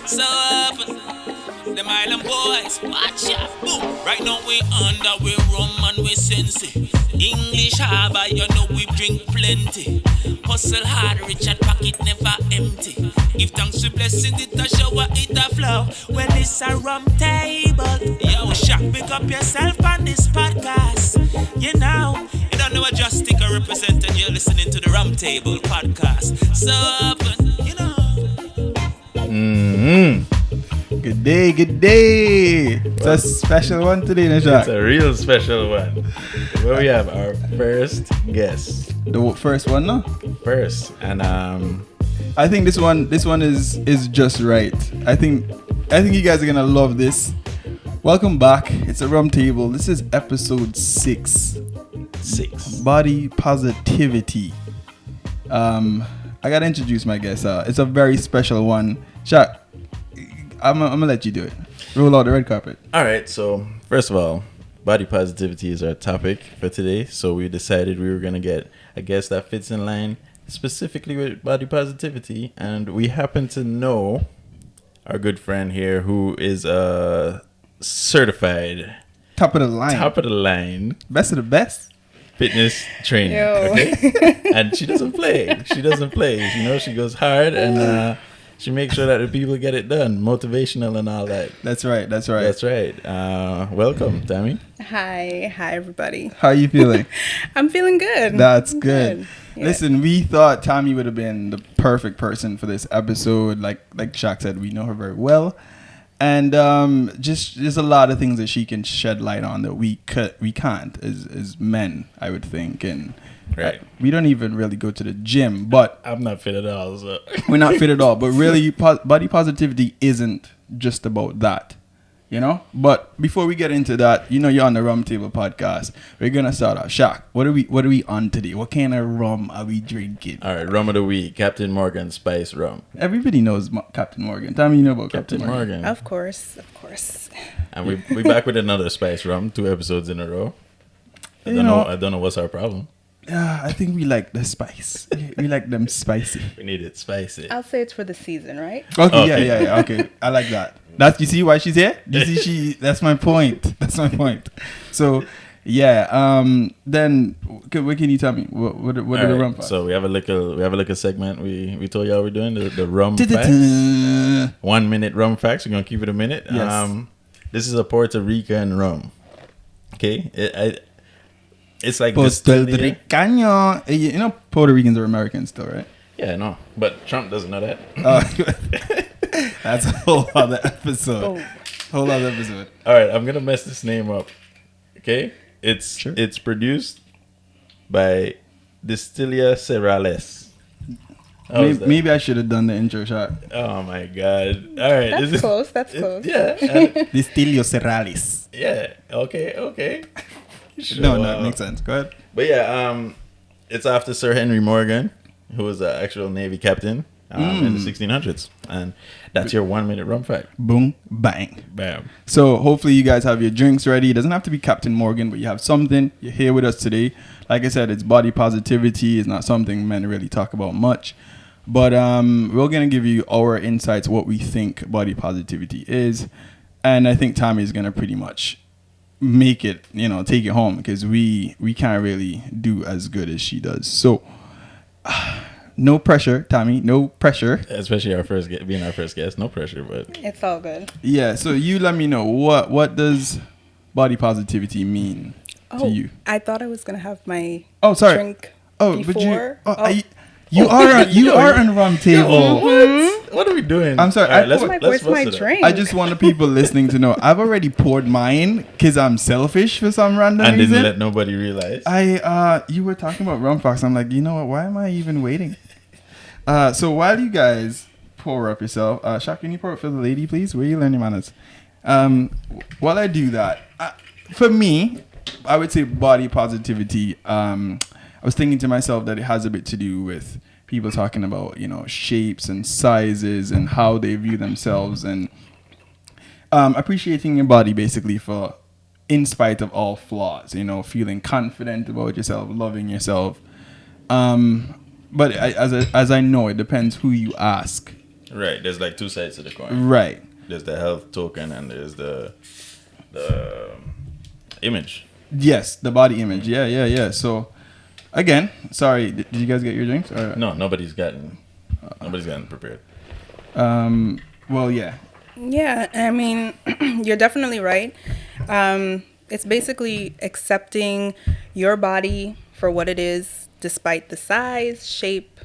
So them island boys, watch out, boom. Right now we under, we rum and we sense it. English harbor, you know we drink plenty. Hustle hard, rich and pocket never empty. Give thanks to blessings, it a shower, it a flow. Well, it's a rum table. Yo, Shaq, pick up yourself on this podcast. You know, you don't know what Just Stick a represented. You're listening to the Rum Table podcast. So you know. Good day, good day. It's a special one today, Nisha. It's a real special one. Where we have our first guest. The first one, no? First, and I think this one is just right. I think you guys are gonna love this. Welcome back. It's a Rum Table. This is episode 6. Body positivity. I gotta introduce my guest. It's a very special one. Shaq, I'm gonna let you do it. Roll out the red carpet. all right. So first of all, body positivity is our topic for today. So we decided we were gonna get a guest that fits in line specifically with body positivity, and we happen to know our good friend here who is a certified Top of the line. Best of the best. fitness trainer. Okay, and she doesn't play. She goes hard and she makes sure that the people get it done, motivational and all that. That's right. Welcome, Tammy. Hi everybody. How are you feeling? I'm feeling good. That's good. Yeah. Listen, we thought Tammy would have been the perfect person for this episode. Like Shaq said, we know her very well. And just there's a lot of things that she can shed light on that we can't as men, I would think. And Right. we don't even really go to the gym, but I'm not fit at all, so we're not fit at all. But really, body positivity isn't just about that, you know. But before we get into that, you know, you're on the Rum Table podcast. We're gonna start off. Shaq, what are we on today? What kind of rum are we drinking? all right. Rum of the week, Captain Morgan Spiced Rum. Everybody knows Captain Morgan. Tell me, you know about Captain Morgan. Of course. And we back with another spice rum, 2 episodes in a row. I don't know what's our problem. I think we like the spice. We like them spicy. We need it spicy. I'll say it's for the season, right? Okay, yeah. Okay, I like that. You see why she's here? You see, that's my point. So, yeah. Then, what can you tell me? What are the rum facts? So we have a little segment. We told y'all we're doing the rum facts. 1 minute rum facts. We're gonna keep it a minute. Yes. This is a Puerto Rican rum. Okay. It's like Puerto distilled- Ricano. You know, Puerto Ricans are Americans still, right? Yeah, I know. But Trump doesn't know that. That's a whole other episode. Oh. All right, I'm gonna mess this name up. Okay, it's produced by Distilla Cerrales. Maybe I should have done the intro shot. Oh my god! All right, That's close. Yeah, Distilio Cerrales. yeah. Okay. Sure. No, that makes sense. Go ahead. But yeah, it's after Sir Henry Morgan, who was an actual Navy captain in the 1600s, and that's your 1 minute rum fact. Boom, bang. Bam. So hopefully you guys have your drinks ready. It doesn't have to be Captain Morgan, but you have something. You're here with us today. Like I said, it's body positivity. It's not something men really talk about much. But we're going to give you our insights, what we think body positivity is. And I think Tammy is going to pretty much make it, take it home, because we can't really do as good as she does. So no pressure, Tammy, no pressure. Especially being our first guest, no pressure, but It's all good. Yeah, so you let me know, what does body positivity mean to you? I thought I was gonna have my sorry. drink But before. you are on Rum Table. What are we doing? I'm sorry, All right, Where's my bust it up. drink? I just want the people listening to know I've already poured mine because I'm selfish for some random And reason. didn't let nobody realize. You were talking about rum fox. I'm like, you know what? Why am I even waiting? So while you guys pour up yourself, Shaq, can you pour up for the lady, please? Where you learning manners? While I do that, for me, I would say body positivity. I was thinking to myself that it has a bit to do with people talking about, shapes and sizes and how they view themselves, and appreciating your body basically for, in spite of all flaws, feeling confident about yourself, loving yourself. But as I know, it depends who you ask. Right. There's like two sides to the coin. Right. There's the health token and there's the image. Yes, the body image. Yeah. So, again, sorry, did you guys get your drinks? Or? No, nobody's gotten prepared. Well, yeah. Yeah, I mean, you're definitely right. It's basically accepting your body for what it is, despite the size, shape,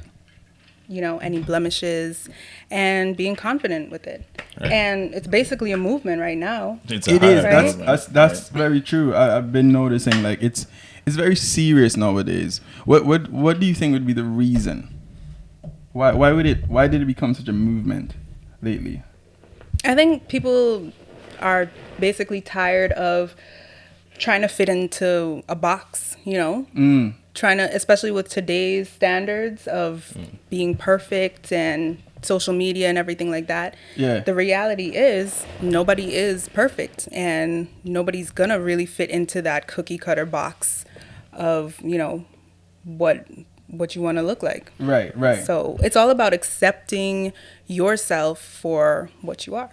any blemishes, and being confident with it. Right. And it's basically a movement right now. It is. Right? That's very true. I've been noticing like it's very serious nowadays. What do you think would be the reason? Why did it become such a movement lately? I think people are basically tired of trying to fit into a box, trying to, especially with today's standards of being perfect and social media and everything like that. Yeah. The reality is nobody is perfect, and nobody's gonna really fit into that cookie cutter box of, what you want to look like. Right. So it's all about accepting yourself for what you are.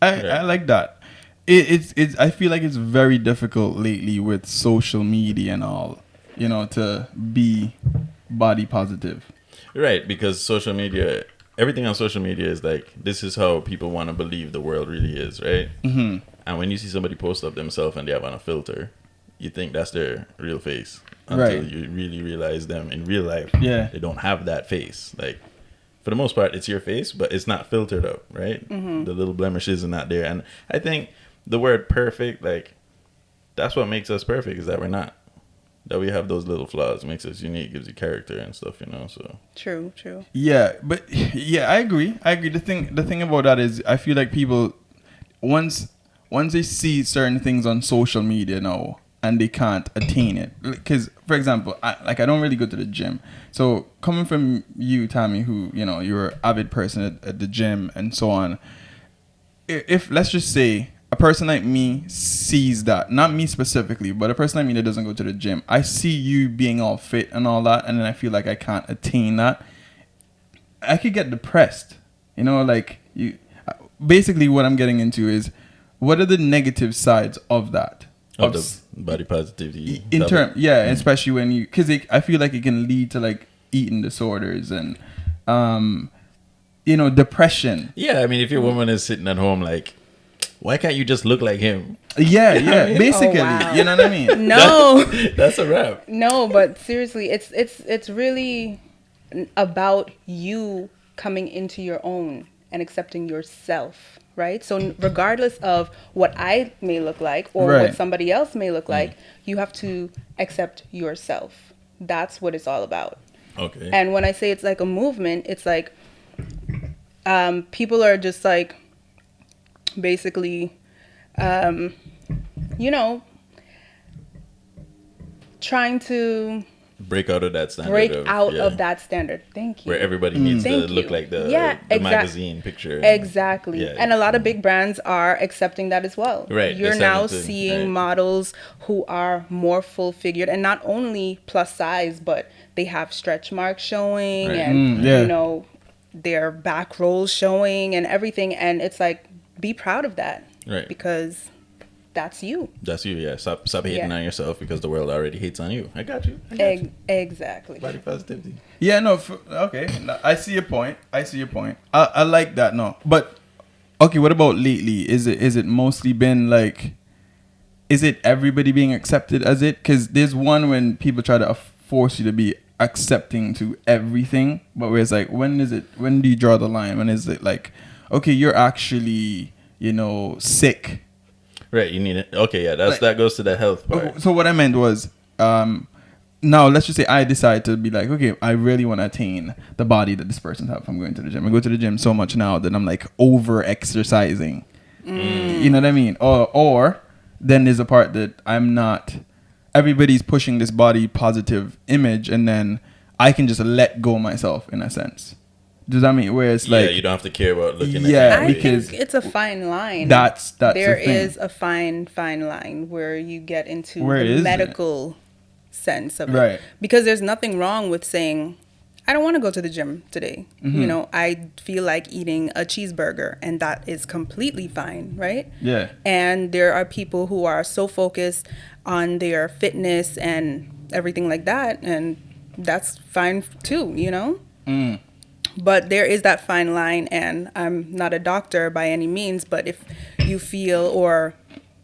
I like that. It's I feel like it's very difficult lately with social media and all, to be body positive. Right, because social media, everything on social media is like, this is how people want to believe the world really is, right? Mm-hmm. And when you see somebody post up themselves and they have on a filter, you think that's their real face. Until you really realize them in real life. Yeah. They don't have that face. Like, for the most part, it's your face, but it's not filtered up, right? Mm-hmm. The little blemishes are not there. And I think the word perfect, like, that's what makes us perfect, is that we're not. That we have those little flaws, makes us unique, gives you character and stuff, so. True. Yeah, but yeah, I agree. The thing about that is I feel like people, once they see certain things on social media now, and they can't attain it. Because, for example, I don't really go to the gym. So coming from you, Tammy, who, you're an avid person at the gym and so on. If let's just say a person like me sees that, not me specifically, but a person like me that doesn't go to the gym, I see you being all fit and all that, and then I feel like I can't attain that. I could get depressed. Basically what I'm getting into is, what are the negative sides of that? Of the body positivity especially when because I feel like it can lead to like eating disorders and depression. Yeah, I mean, if your woman is sitting at home like, why can't you just look like him? Yeah, basically. Oh, wow. You know what I mean? No. That's a wrap. No, but seriously, it's really about you coming into your own and accepting yourself, right? So regardless of what I may look like or what somebody else may look like, you have to accept yourself. That's what it's all about. Okay. And when I say it's like a movement, it's like people are just like basically, trying to break out of that standard. Of that standard. Thank you. Where everybody needs to look like the magazine picture. Exactly. Yeah. And a lot of big brands are accepting that as well. Right. You're now seeing models who are more full figured, and not only plus size, but they have stretch marks showing and their back rolls showing and everything. And it's like, be proud of that. Right. Because that's you. That's you, yeah. Stop hating on yourself because the world already hates on you. I got you. Exactly. Body positivity. Yeah, no, okay. I see your point. I like that, no. But, okay, what about lately? Is it mostly been like, is it everybody being accepted as it? Because there's one when people try to force you to be accepting to everything. But where it's like, when do you draw the line? When is it like, okay, you're actually, sick. Right, you need it. Okay, yeah, that goes to the health part. So what I meant was, now let's just say I decide to be like, okay, I really want to attain the body that this person has. I'm going to the gym. I go to the gym so much now that I'm like over exercising. You know what I mean? Or then there's a part that I'm not. Everybody's pushing this body positive image, and then I can just let go myself in a sense. Does that mean where it's like, you don't have to care about looking at I because think it's a fine line. That's there the thing. is a fine line where you get into Where the is medical sense of Right. it. Because there's nothing wrong with saying, I don't want to go to the gym today. You know, I feel like eating a cheeseburger, and that is completely fine, right? Yeah. And there are people who are so focused on their fitness and everything like that, and that's fine too, you know? But there is that fine line, and I'm not a doctor by any means, but if you feel or,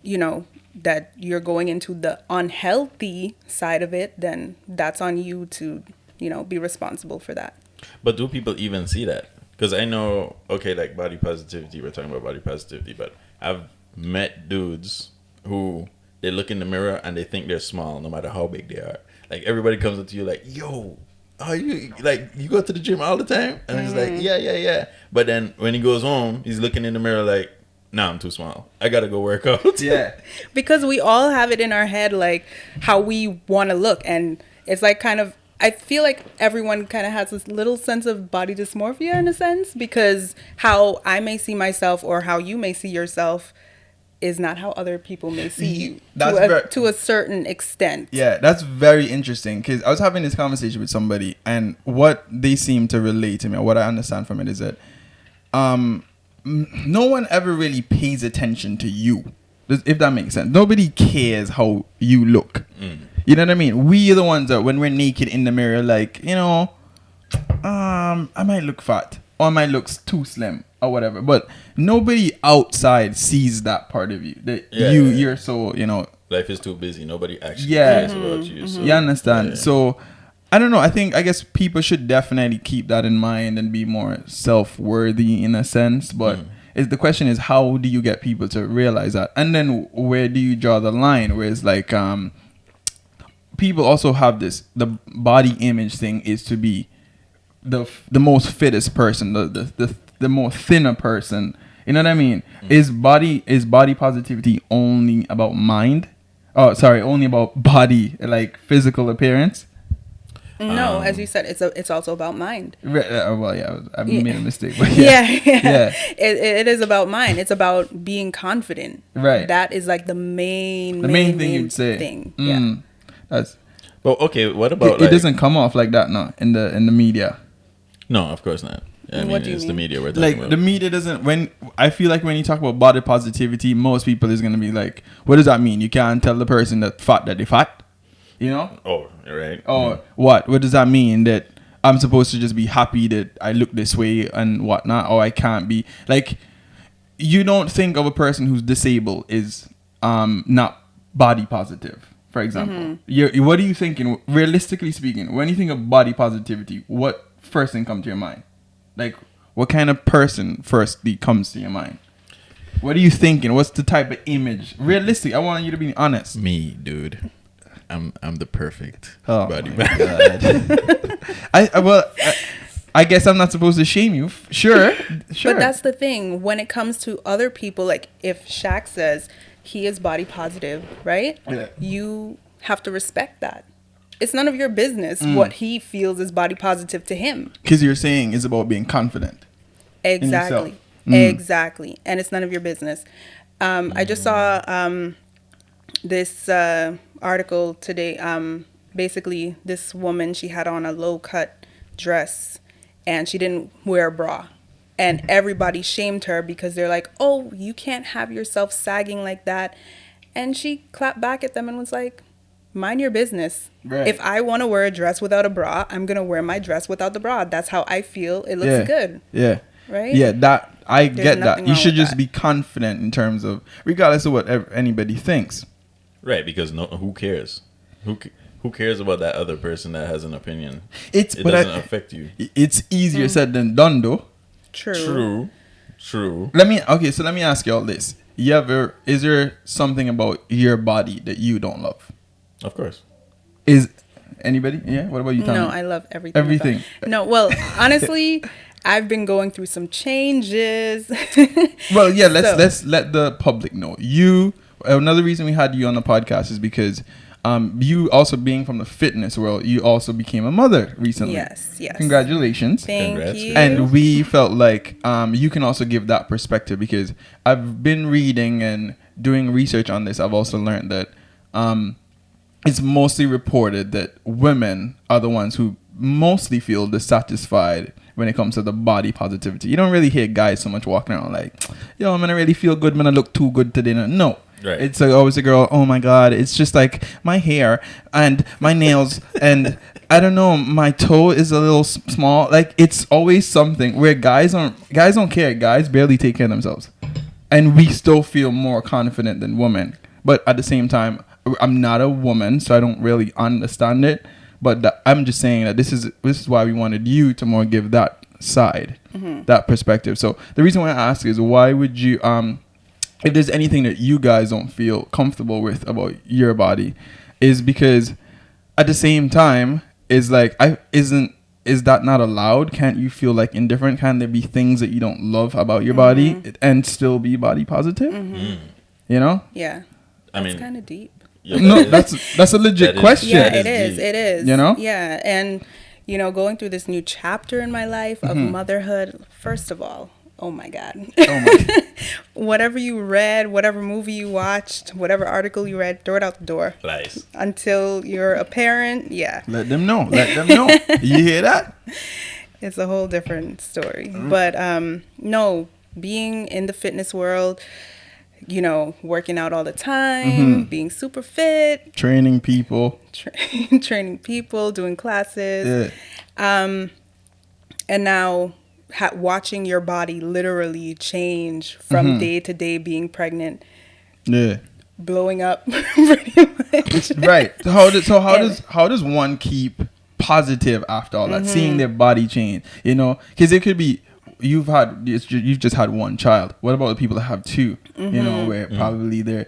you know, that you're going into the unhealthy side of it, then that's on you to, you know, be responsible for that. But do people even see that? Because I know, okay, like body positivity, we're talking about body positivity, but I've met dudes who they look in the mirror and they think they're small no matter how big they are. Like everybody comes up to you like, yo, are you like you go to the gym all the time? And he's like, yeah. But then when he goes home, he's looking in the mirror like, nah, I'm too small. I gotta go work out. Yeah. Because we all have it in our head, like how we want to look. And it's like kind of, I feel like everyone kind of has this little sense of body dysmorphia in a sense, because how I may see myself or how you may see yourself is not how other people may see you to a certain extent. Yeah, that's very interesting, because I was having this conversation with somebody, and what they seem to relate to me, or what I understand from it, is that no one ever really pays attention to you, if that makes sense. Nobody cares how you look. You know what I mean? We are the ones that when we're naked in the mirror, like, you know, I might look fat, or I might look too slim, or whatever. But nobody outside sees that part of you. That you're so, you know, life is too busy. Nobody actually cares about you. So. You understand? So I don't know. I guess people should definitely keep that in mind and be more self-worthy in a sense. But the question is, how do you get people to realize that? And then where do you draw the line? Where it's like, people also have this, the body image thing is to be the most fittest person, the more thinner person. You know what I mean? Is body positivity only about mind? Oh, sorry, only about body, like physical appearance? No, as you said, it's also about mind. Well, yeah, I made a mistake. But yeah. It is about mind. It's about being confident. Right. That is like the main thing you'd say. Thing. Yeah. That's. Well, okay. What about it? Doesn't come off like that, no, in the media. No, of course not. I mean, it's the media we're talking like about. The media doesn't. When I feel like when you talk about body positivity, most people is gonna be like, "What does that mean? You can't tell the person that they're fat." You know? Oh, right. Or what? What does that mean? That I'm supposed to just be happy that I look this way and whatnot, or I can't be like. You don't think of a person who's disabled is not body positive. For example, what are you thinking? Realistically speaking, when you think of body positivity, what first thing comes to your mind? Like, what kind of person firstly comes to your mind? What are you thinking? What's the type of image? Realistic. I want you to be honest. Me, dude. I'm the perfect body. I guess I'm not supposed to shame you. Sure. But that's the thing. When it comes to other people, like if Shaq says he is body positive, right? Yeah. You have to respect that. It's none of your business what he feels is body positive to him. Because you're saying it's about being confident. Exactly. Exactly. And it's none of your business. I just saw this article today. Basically, this woman, she had on a low-cut dress and she didn't wear a bra. And everybody shamed her because they're like, oh, you can't have yourself sagging like that. And she clapped back at them and was like, mind your business. Right. If I want to wear a dress without a bra, I'm going to wear my dress without the bra. That's how I feel. It looks good. Yeah. Right? Yeah, I get that. You should just that. be confident in terms of, regardless of what anybody thinks. Right, because who cares? Who cares about that other person that has an opinion? It doesn't affect you. It's easier said than done, though. True. Let me ask you all this. Is there something about your body that you don't love? Of course. Is anybody? Yeah. What about you, Tammy? No, I love everything. Everything. No, well, honestly, I've been going through some changes. Well, yeah. Let's let the public know. Another reason we had you on the podcast is because you also being from the fitness world, you also became a mother recently. Yes. Congratulations. Thank you. And we felt like you can also give that perspective, because I've been reading and doing research on this. I've also learned that it's mostly reported that women are the ones who mostly feel dissatisfied when it comes to the body positivity. You don't really hear guys so much walking around like, yo, man, I really feel good, man, I look too good today. No. Right. It's like always a girl, oh my God, it's just like my hair and my nails and I don't know, my toe is a little small. Like, it's always something where guys don't care. Guys barely take care of themselves. And we still feel more confident than women. But at the same time, I'm not a woman, so I don't really understand it. But I'm just saying that this is why we wanted you to more give that side, that perspective. So the reason why I ask is, why would you, if there's anything that you guys don't feel comfortable with about your body, is because at the same time, is like, is that not allowed? Can't you feel like indifferent? Can there be things that you don't love about your body and still be body positive? You know? Yeah. That's kind of deep. Yeah, No, that's a legit question. Yeah, it is. You know? Yeah, and you know, going through this new chapter in my life of motherhood. First of all, oh my God. Whatever you read, whatever movie you watched, whatever article you read, throw it out the door. Lies. Until you're a parent, yeah. Let them know. You hear that? It's a whole different story. But no, being in the fitness world, you know, working out all the time, being super fit, Training people. training people, doing classes, and now watching your body literally change from day to day, being pregnant, blowing up, pretty much. Right. So how does one keep positive after all that, seeing their body change? You know, because it could be you've just had one child. What about the people that have two? You know, where probably their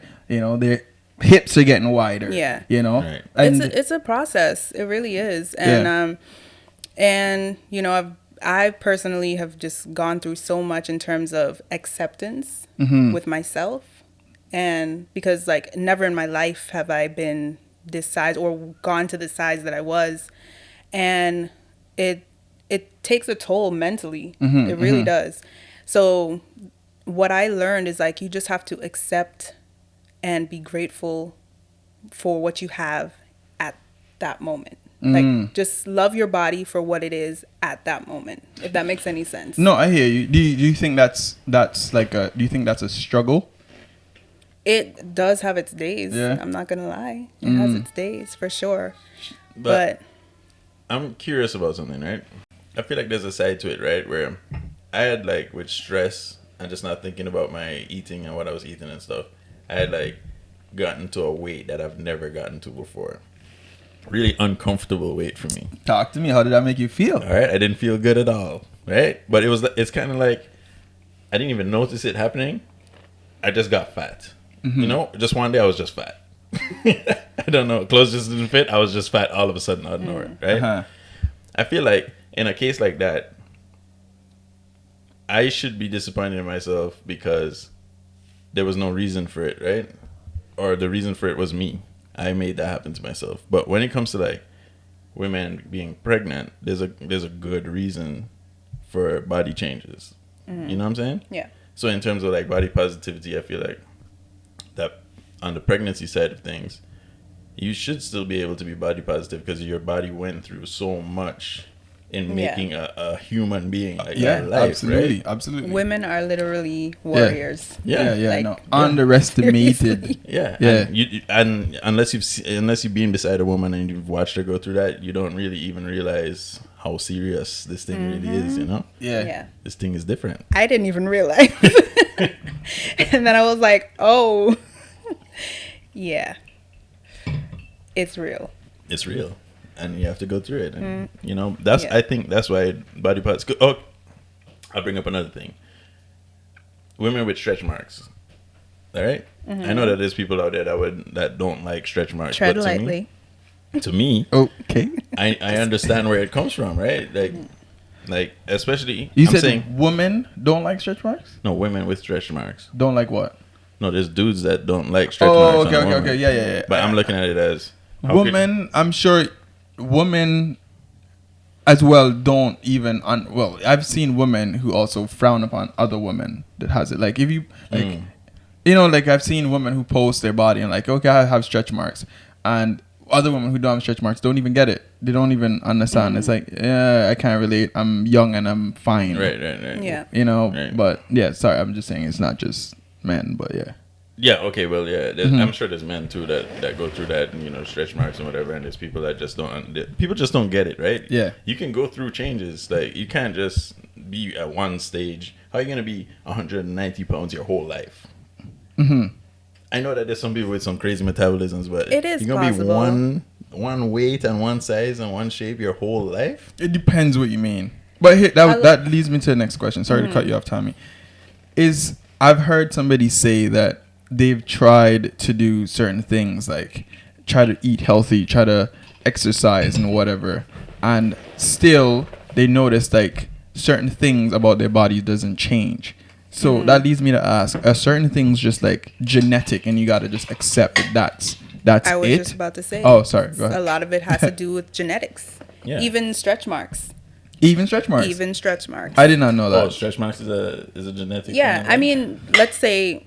hips are getting wider. Yeah. You know, right. and It's a process. It really is. And and you know, I personally have just gone through so much in terms of acceptance with myself, and because like never in my life have I been this size or gone to the size that I was, and it takes a toll mentally. It really does. So what I learned is like you just have to accept and be grateful for what you have at that moment. Like just love your body for what it is at that moment, if that makes any sense. No, I hear you. Do you think that's a struggle? It does have its days. Yeah. I'm not gonna lie. It has its days for sure. But I'm curious about something, right? I feel like there's a side to it, right? Where I had like with stress and just not thinking about my eating and what I was eating and stuff, I had like gotten to a weight that I've never gotten to before. Really uncomfortable weight for me. Talk to me. How did that make you feel? All right, I didn't feel good at all, right? But it's kind of like I didn't even notice it happening. I just got fat. You know, just one day I was just fat. I don't know. Clothes just didn't fit. I was just fat all of a sudden out of nowhere, right? I feel like in a case like that, I should be disappointed in myself because there was no reason for it, right? Or the reason for it was me. I made that happen to myself. But when it comes to like women being pregnant, there's a good reason for body changes. You know what I'm saying? yeah. So in terms of like body positivity, I feel like that on the pregnancy side of things, you should still be able to be body positive because your body went through so much in making a human being like that life, absolutely, right? absolutely. Women are literally warriors. Yeah. Like, no, underestimated. Yeah. Yeah. And unless you've been beside a woman and you've watched her go through that, you don't really even realize how serious this thing really is, you know? Yeah. This thing is different. I didn't even realize. And then I was like, oh, yeah, it's real. It's real. And you have to go through it. And, you know, I think that's why body parts. Oh, I'll bring up another thing. Women with stretch marks. All right? I know that there's people out there that don't like stretch marks. Tread but lightly. To me, Okay. I understand where it comes from, right? Like especially You I'm said saying women don't like stretch marks? no, women with stretch marks. Don't like what? No, there's dudes that don't like stretch marks. Okay, on okay, women. okay. Yeah. But I'm looking at it as how could- Women, I'm sure women as well don't even well, I've seen women who also frown upon other women that has it. Like if you like you know, like I've seen women who post their body and like, okay, I have stretch marks, and other women who don't have stretch marks don't even get it. They don't even understand. It's like, yeah, I can't relate. I'm young and I'm fine. Right. Yeah. You know, Right. but yeah, sorry, I'm just saying it's not just men, but yeah. Yeah, okay, well, yeah, I'm sure there's men too that go through that, and, you know, stretch marks and whatever, and there's people that just people just don't get it, right? Yeah. You can go through changes, like, you can't just be at one stage. How are you going to be 190 pounds your whole life? Mm-hmm. I know that there's some people with some crazy metabolisms, but It is you're going to be possible. one weight and one size and one shape your whole life? It depends what you mean. But here, that leads me to the next question. Sorry to cut you off, Tommy. I've heard somebody say that they've tried to do certain things, like try to eat healthy, try to exercise and whatever, and still they notice like certain things about their body doesn't change. So that leads me to ask, are certain things just like genetic and you got to just accept that that's I was it? just about to say. Oh, sorry. Go ahead. A lot of it has to do with genetics. Yeah. Even stretch marks. Even stretch marks? Even stretch marks. I did not know that. Oh, stretch marks is a genetic Yeah, thing, I mean, let's say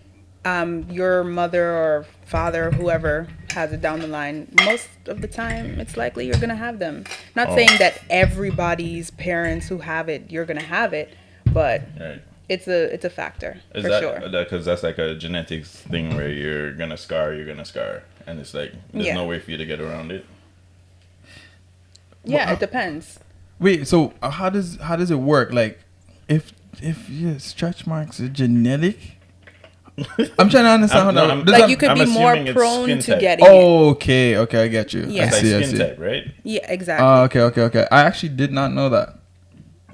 your mother or father, whoever has it down the line, most of the time it's likely you're going to have them. Not saying that everybody's parents who have it, you're going to have it, but Right. it's a factor Is for that sure. because that's like a genetics thing where you're gonna scar, and it's like there's Yeah. no way for you to get around it. Yeah, it depends. Wait, so how does it work? Like, if yeah, stretch marks are genetic? I'm trying to understand how that. does Like that- you could I'm be more assuming it's prone skin to type. getting it. Oh, okay, I get you. Yeah. I It's see, like I skin see. type, right? Yeah, exactly. Okay. I actually did not know that.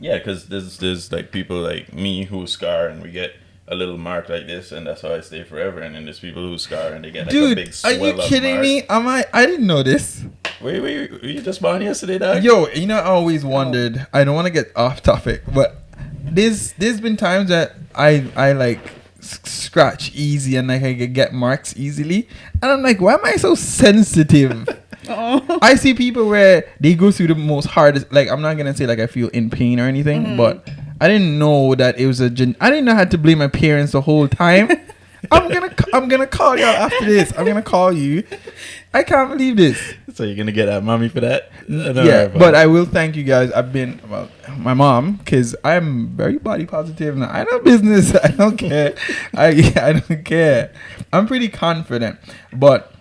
Yeah, because there's like people like me who scar and we get a little mark like this, and that's how I stay forever. And then there's people who scar and they get like a big Dude, are swell you up kidding mark. me? I didn't know this. Wait, were you just born yesterday, dog? Yo, you know, I always wondered. I don't want to get off topic, but there's been times that I like scratch easy and like I could get marks easily, and I'm like, why am I so sensitive? I see people where they go through the most hardest. Like, I'm not gonna say like I feel in pain or anything, but I didn't know that it was I didn't know how to blame my parents the whole time. I'm gonna call y'all after this. I'm gonna call you. I can't believe this. So you're gonna get at mommy for that? Yeah, but I will thank you guys. I've been my mom, because I'm very body positive now. I know business. I don't care. I don't care. I'm pretty confident, but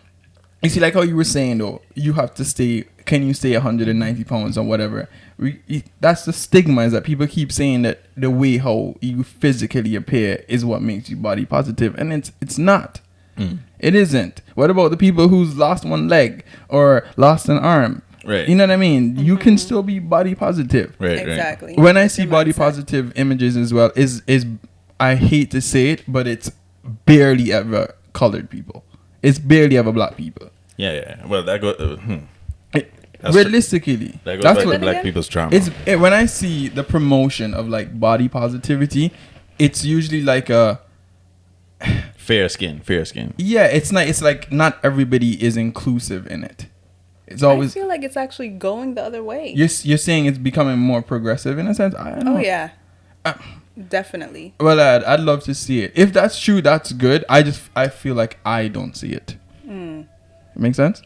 you see, like how you were saying though, you have to stay. Can you stay 190 pounds or whatever? That's the stigma, is that people keep saying that the way how you physically appear is what makes you body positive, and it's not. It isn't. What about the people who's lost one leg or lost an arm? Right. You know what I mean? You can still be body positive. Right. Exactly. When I It's see your body mindset. positive images as well, is I hate to say it, but it's barely ever colored people. It's barely ever black people. Yeah. Well, that goes. That's Realistically, That goes that's back what to black again? people's trauma. when I see the promotion of like body positivity, it's usually like a fair skin. yeah. It's like not everybody is inclusive in it. It's I always feel like it's actually going the other way. you're saying it's becoming more progressive in a sense. I don't know. Oh yeah, Uh, definitely. Well, I'd love to see it. If that's true, that's good. I feel like I don't see it. Make sense?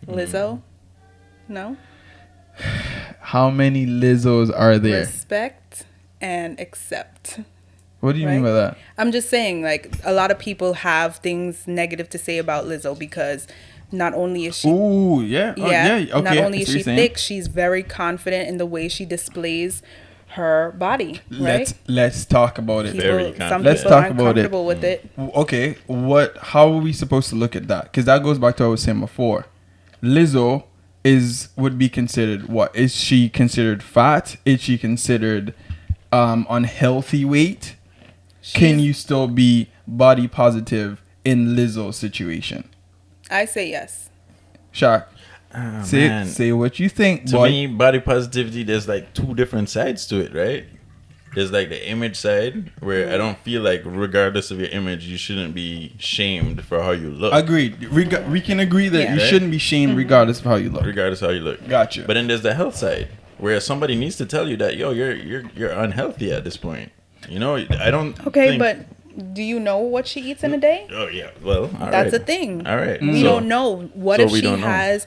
Lizzo, no. How many Lizzos are there? Respect and accept. What do you mean Right? by that? I'm just saying, like, a lot of people have things negative to say about Lizzo because not only is she Ooh, yeah. Oh, yeah. Okay. not only is I see what she you're saying. thick, she's very confident in the way she displays her body. Right? Let's talk about it. Very Some confident. Let's people talk aren't about it. comfortable with it. Okay, how are we supposed to look at that? Because that goes back to what I was saying before. Lizzo would be considered what? Is she considered fat? Is she considered unhealthy weight? Can you still be body positive in Lizzo's situation? I say yes. Shaq, Oh, say man. say what you think, To boy. me, body positivity, there's like two different sides to it, right? There's like the image side where I don't feel like regardless of your image, you shouldn't be shamed for how you look. Agreed. We can agree that Yeah. you Right? shouldn't be shamed regardless of how you look. Regardless of how you look. Gotcha. But then there's the health side where somebody needs to tell you that, yo, you're unhealthy at this point. You know, I don't Okay, think- but Do you know what she eats in a day? Oh yeah. Well, all That's right. a thing. All right. We don't know. What so if we she don't know. has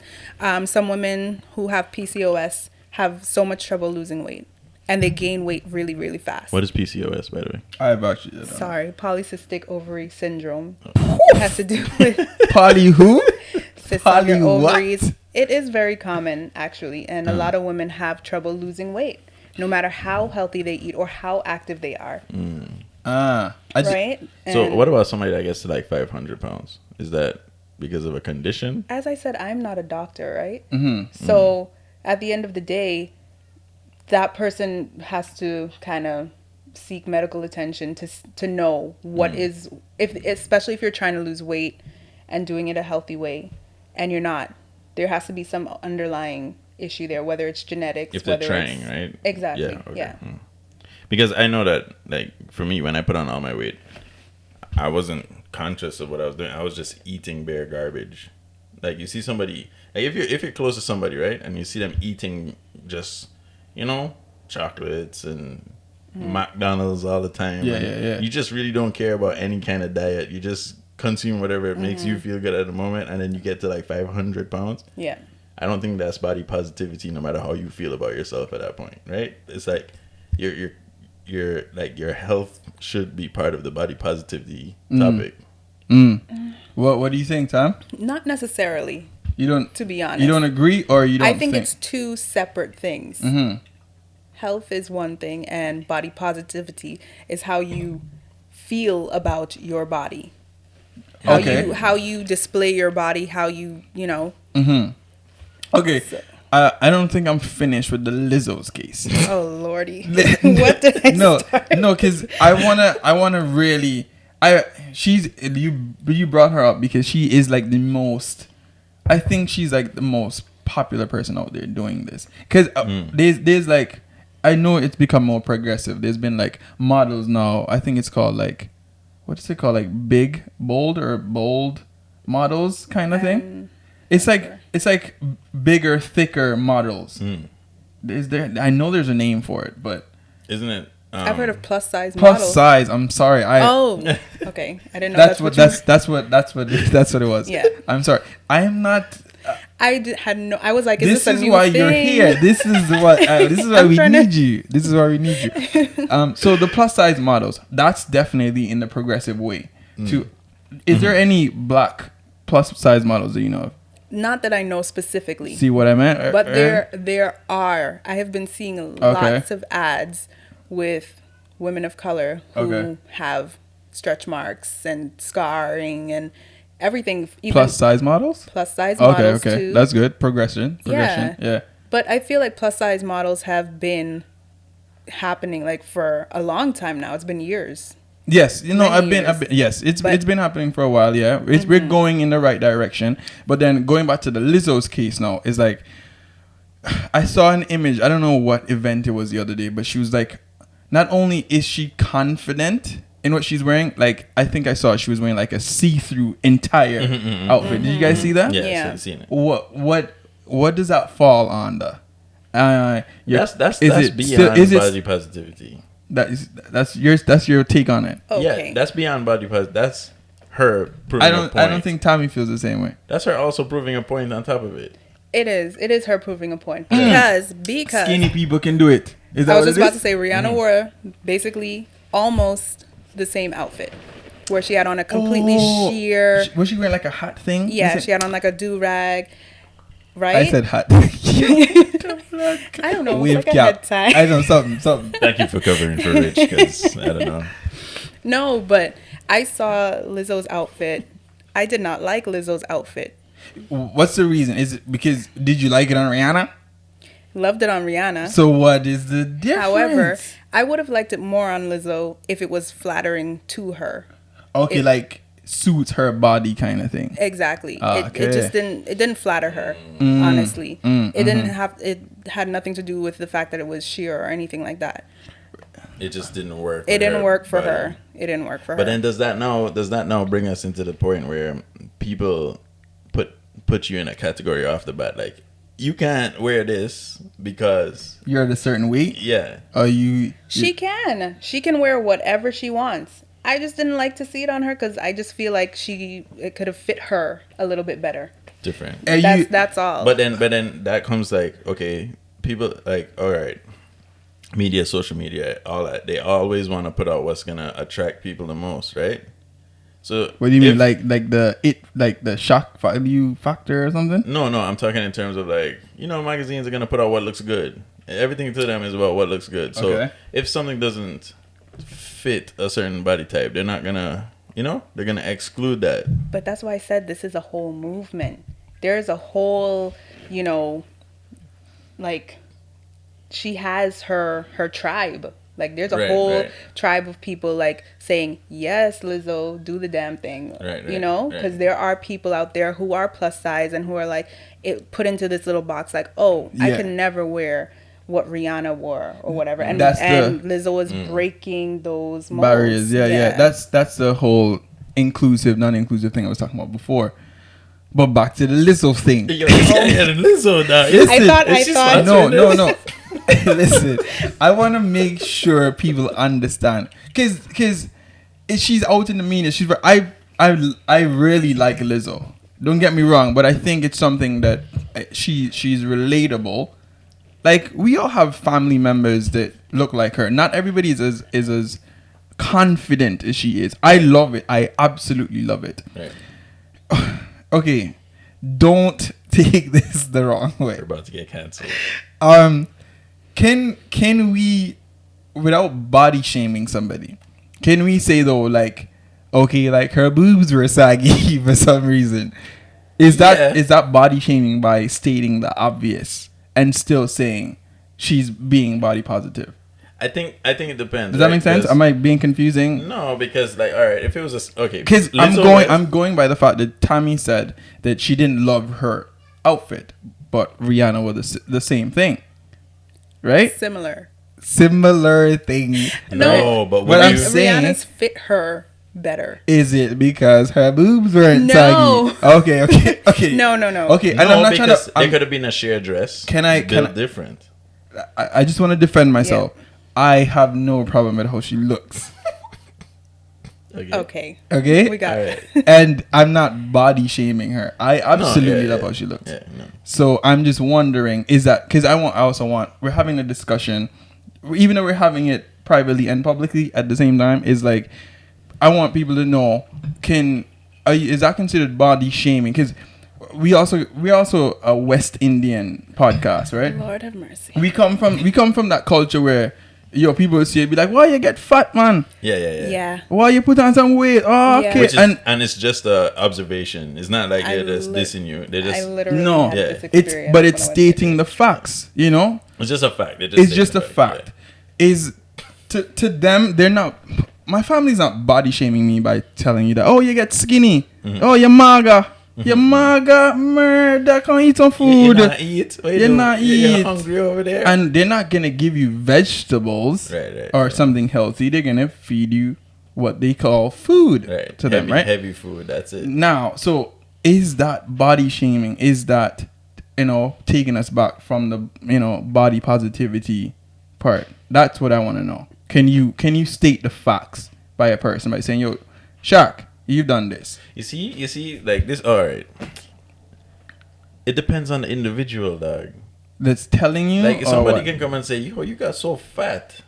some women who have PCOS have so much trouble losing weight and they gain weight really, really fast. What is PCOS, by the way? I've actually Sorry, polycystic ovary syndrome. It has to do with Poly who? cysts on your Poly what? ovaries. It is very common, actually, and a lot of women have trouble losing weight, no matter how healthy they eat or how active they are. Right? So And what about somebody that gets to like 500 pounds? Is that because of a condition? as I said, I'm not a doctor, right? So at the end of the day, that person has to kind of seek medical attention to know what is, especially if you're trying to lose weight and doing it a healthy way, and you're not. There has to be some underlying issue there, whether it's genetics, If they're whether trying, it's, right? Exactly. Okay. Yeah. Because I know that, like, for me, when I put on all my weight, I wasn't conscious of what I was doing. I was just eating bare garbage. Like, you see somebody, like, if you're close to somebody, right, and you see them eating just, chocolates and McDonald's all the time. Yeah. You just really don't care about any kind of diet. You just consume whatever it makes you feel good at the moment, and then you get to like 500 pounds. Yeah. I don't think that's body positivity, no matter how you feel about yourself at that point, right? It's like your like your health should be part of the body positivity topic. What do you think, Tom? Not necessarily, You don't, to be honest. you don't agree, or you don't I think it's two separate things. Health is one thing, and body positivity is how you feel about your body. How you display your body, how you. Okay. I don't think I'm finished with the Lizzo's case. Oh lordy, what did I start? No, because I wanna really. You brought her up because she is like the most. I think she's like the most popular person out there doing this. Because there's like, I know it's become more progressive. There's been like models now. I think it's called like, what is it called? Like big, bold models kind of thing. It's like bigger, thicker models. Is there? I know there's a name for it, but Isn't it? I've heard of plus size plus models. size. I'm sorry. Okay. I didn't know That's what it was. Yeah. I'm sorry. I am not. I was like, This a is new why thing? you're here. This is what. This is why we need you. This is why we need you. So the plus size models. That's definitely in the progressive way. Is there any black plus size models that you know of? Not that I know specifically. See what I meant? But there are. I have been seeing lots of ads with women of color who have stretch marks and scarring and everything. Even plus size models? Plus size models Okay. too. That's good. Progression. Yeah. But I feel like plus size models have been happening like for a long time now. It's been years. Yes, I've been years. it's been happening for a while, yeah. We're going in the right direction. But then going back to the Lizzo's case now, is like I saw an image, I don't know what event it was the other day, but she was like, not only is she confident in what she's wearing, like I think I saw she was wearing like a see-through entire outfit. Did you guys see that? Yeah. I've seen it. What does that fall under? That's it beyond body positivity. That's your take on it. Okay. Yeah, that's beyond body positivity. That's her proving a point. I don't think Tammy feels the same way. That's her also proving a point on top of it. It is her proving a point because skinny people can do it. Is that I was what just about to say Rihanna wore basically almost the same outfit where she had on a completely sheer. Was she wearing like a hot thing? Yeah, she had on like a do-rag, right? I said hot. I don't know. Wave Like a cap. head tie. I know something. Thank you for covering for Rich, because I don't know. No, but I saw Lizzo's outfit. I did not like Lizzo's outfit. What's the reason? Is it because did you like it on Rihanna? Loved it on Rihanna. So what is the difference? However, I would have liked it more on Lizzo if it was flattering to her. Okay, like suits her body kind of thing. Exactly. Okay. It just didn't flatter her, honestly. It had nothing to do with the fact that it was sheer or anything like that. It just didn't work. It didn't work for her. It didn't work for her. But then does that now bring us into the point where people put you in a category off the bat, like you can't wear this because You're at a certain weight? yeah. Are you She can wear whatever she wants. I just didn't like to see it on her because I just feel like it could have fit her a little bit better. Different. That's all. But then that comes like, okay, people like, all right, media, social media, all that. They always want to put out what's gonna attract people the most, right? So What do you mean, like the shock value factor or something? No, I'm talking in terms of like, magazines are gonna put out what looks good. Everything to them is about what looks good. So if something doesn't fit a certain body type, they're not gonna, they're gonna exclude that. But that's why I said this is a whole movement. There's a whole, like, she has her tribe. Like, there's a whole tribe of people, like, saying, yes, Lizzo, do the damn thing. Because there are people out there who are plus size and who are, like, put into this little box, like, I can never wear what Rihanna wore or whatever. And Lizzo was breaking those molds. Barriers. Yeah. That's the whole inclusive, non-inclusive thing I was talking about before. But back to the Lizzo thing. The Lizzo now. I thought. No. Listen, I want to make sure people understand, because she's out in the media. I really like Lizzo. Don't get me wrong, but I think it's something that she's relatable. Like, we all have family members that look like her. Not everybody is as confident as she is. I love it. I absolutely love it. Right. Okay, don't take this the wrong way. We're about to get canceled. Can we, without body shaming somebody, can we say though, like, okay, like her boobs were saggy for some reason? Is that body shaming by stating the obvious and still saying she's being body positive? I think it depends. Does that make sense? Am I being confusing? No, because, like, all right, if it was okay, because I'm going by the fact that Tammy said that she didn't love her outfit, but Rihanna was the same thing, right? Similar thing. No, but what I'm saying, Rihanna's fit her better. Is it because her boobs weren't saggy? Okay. No. Okay, and I'm not trying to. There could have been a sheer dress. Can I different? I just want to defend myself. Yeah. I have no problem with how she looks. Okay. We got it. And I'm not body shaming her. I absolutely love how she looks. Yeah, no. So I'm just wondering, is that because I also want, we're having a discussion, even though we're having it privately and publicly at the same time, is like, I want people to know, is that considered body shaming? Because we're also a West Indian podcast, right? Lord have mercy. We come from that culture where people see it, be like, why you get fat, man? Yeah. Why you put on some weight? Oh, okay. And it's just a observation. It's not like they're just dissing you. They just this experience. It's stating the facts. It's just a fact. It's just a fact. Yeah. Is to them, they're not. My family's not body shaming me by telling you that, oh, you get skinny. Mm-hmm. Oh, you're maga. You're maga, murder, come eat some food. You're not eat. You're hungry over there. And they're not going to give you vegetables or something healthy. They're going to feed you what they call food to them, right? Heavy food, that's it. Now, so is that body shaming? Is that, taking us back from the, body positivity part? That's what I want to know. Can you state the facts by a person by saying, yo, Shaq, you've done this. You see, like this. All right. It depends on the individual, dog. That's telling you. Like, somebody can come and say, "Yo, you got so fat,"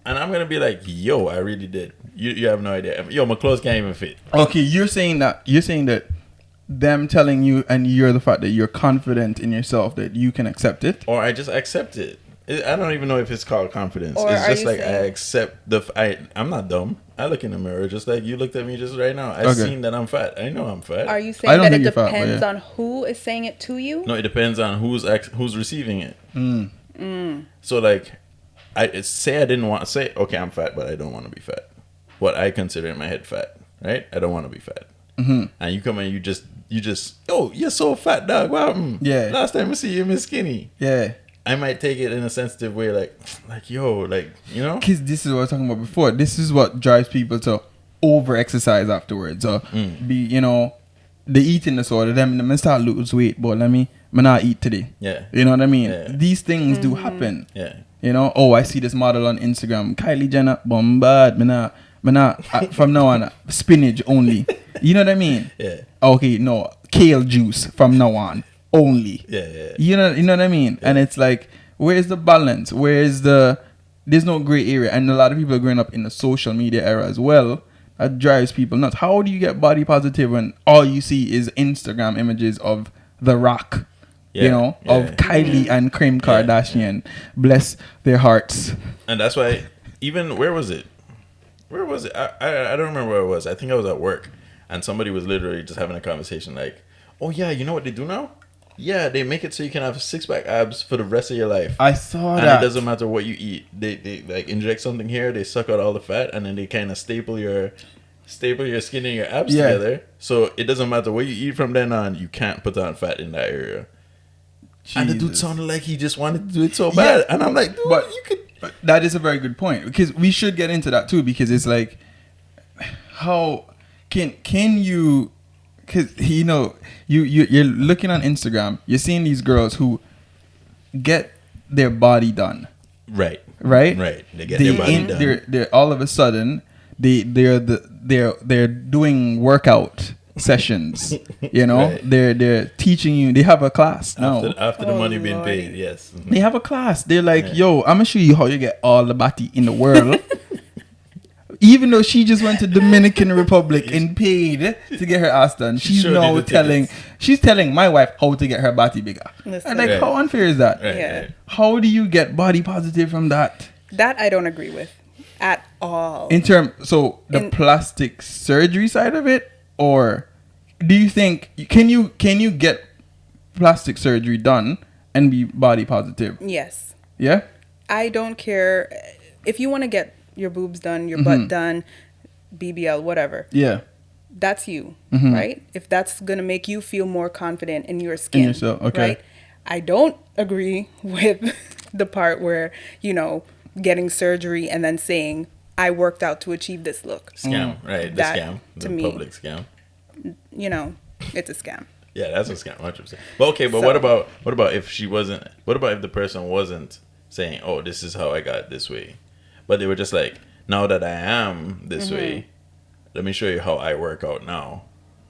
and I'm gonna be like, "Yo, I really did." You have no idea. Yo, my clothes can't even fit. Okay, you're saying that them telling you, and you're the fact that you're confident in yourself that you can accept it, or I just accept it. I don't even know if it's called confidence. Or it's just like I accept I'm not dumb. I look in the mirror just like you looked at me just right now. I've seen that I'm fat. I know I'm fat. Are you saying that it depends on who is saying it to you? No, it depends on who's receiving it. So like, I didn't want to say, okay, I'm fat, but I don't want to be fat. What I consider in my head fat, right? I don't want to be fat. Mm-hmm. And you come and you just, oh, you're so fat, dog. What happened? Yeah. Last time I see you, Miss Skinny. Yeah. I might take it in a sensitive way, like yo, like, because this is what I was talking about before. This is what drives people to over exercise afterwards, or be, the eating disorder. Them start lose weight, but me not eat today. Yeah, you know what I mean. Yeah. These things do happen. Yeah, I see this model on Instagram, Kylie Jenner, bombard. But not from now on, spinach only. You know what I mean? Yeah. Okay, no, kale juice from now on only. Yeah. You know what I mean? And it's like, where's the balance? There's no gray area, and a lot of people are growing up in the social media era as well. That drives people nuts. How do you get body positive when all you see is Instagram images of The Rock? Of Kylie and Kim Kardashian. Bless their hearts. And that's why, even, where was it? I don't remember where it was. I think I was at work, and somebody was literally just having a conversation like, oh yeah, you know what they do now? Yeah, they make it so you can have 6-pack abs for the rest of your life. I saw that. And it doesn't matter what you eat. They like inject something here, they suck out all the fat, and then they kind of staple your skin and your abs together. So it doesn't matter what you eat from then on, you can't put on fat in that area. Jesus. And the dude sounded like he just wanted to do it so bad. And I'm like, dude, you could. But that is a very good point, because we should get into that too, because it's like, how can you, because you're looking on Instagram, you're seeing these girls who get their body done, right. They get their body done. They're all of a sudden they're doing workout sessions. Right. They're teaching you. They have a class now after the money being paid. Yes, they have a class. They're like, yo, I'm gonna show you how you get all the body in the world. Even though she just went to Dominican Republic and paid to get her ass done, she's now telling my wife how to get her body bigger. And like, how unfair is that? Right. How do you get body positive from that? That I don't agree with at all. The plastic surgery side of it, or do you think can you get plastic surgery done and be body positive? Yes. Yeah? I don't care if you want to get your boobs done, your butt done, BBL, whatever. Yeah. That's you, right? If that's going to make you feel more confident in your skin. In yourself, okay. Right? I don't agree with the part where, getting surgery and then saying, I worked out to achieve this look. Scam, right? The scam. The public scam. It's a scam. Yeah, that's a scam, 100%. But what about if if the person wasn't saying, oh, this is how I got this way, but they were just like, now that I am this way, let me show you how I work out now.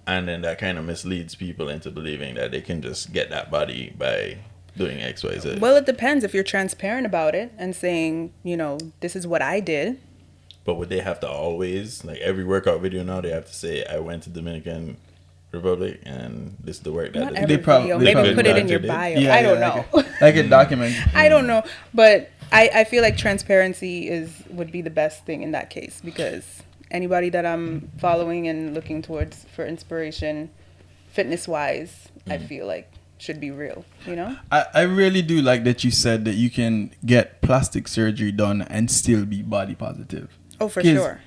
And then that kind of misleads people into believing that they can just get that body by doing X, Y, Z. Well, it depends. If you're transparent about it and saying, this is what I did. But would they have to always, like every workout video now, they have to say, I went to Dominican Republic and this is the work that Not every video. Maybe put it in your bio. I don't know. Like a document. I don't know. But I feel like transparency would be the best thing in that case, because anybody that I'm following and looking towards for inspiration, fitness-wise, I feel like should be real, I really do like that you said that you can get plastic surgery done and still be body positive. Oh, for sure.